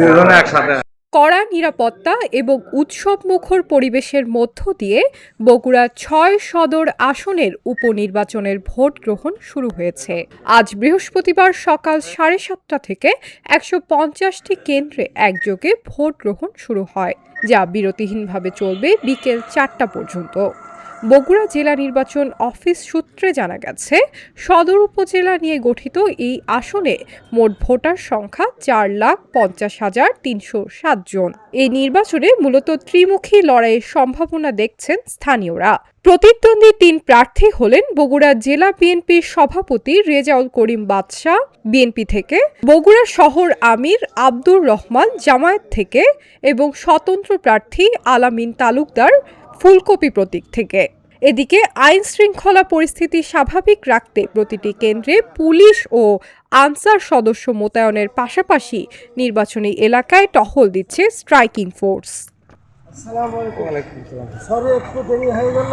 দুজনে একসাথে। কড়া নিরাপত্তা এবং উৎসবমুখর পরিবেশের মধ্য দিয়ে বগুড়া ৬ সদর আসনের উপনির্বাচনের ভোট গ্রহণ শুরু হয়েছে। আজ বৃহস্পতিবার সকাল 7:30টা থেকে ১৫০টি কেন্দ্রে একযোগে ভোট গ্রহণ শুরু হয়, যা বিরতিহীনভাবে চলবে বিকেল ৪টা পর্যন্ত। বগুড়া জেলা নির্বাচন অফিস সূত্রে জানা গেছে, সদর উপজেলা নিয়ে গঠিত এই আসনে মোট ভোটার সংখ্যা 4,50,307 জন। এই নির্বাচনে মূলত ত্রিমুখী লড়াইয়ের সম্ভাবনা দেখছেন স্থানীয়রা। প্রতিদ্বন্দ্বী ৩ প্রার্থী হলেন বগুড়া জেলা বিএনপির সভাপতি রেজাউল করিম বাদশা বিএনপি থেকে, বগুড়া শহর আমির আব্দুর রহমান জামায়াত থেকে এবং স্বতন্ত্র প্রার্থী আলামিন তালুকদার ফুলকপি প্রতীক থেকে। এদিকে আইন শৃঙ্খলা পরিস্থিতি স্বাভাবিক রাখতে প্রতিটি কেন্দ্রে পুলিশ ও আনসার সদস্য মোতায়েনের পাশাপাশি নির্বাচনী এলাকায় টহল দিচ্ছে স্ট্রাইকিং ফোর্স। আসসালামু আলাইকুম। সরি একটু দেরি হয়ে গেল।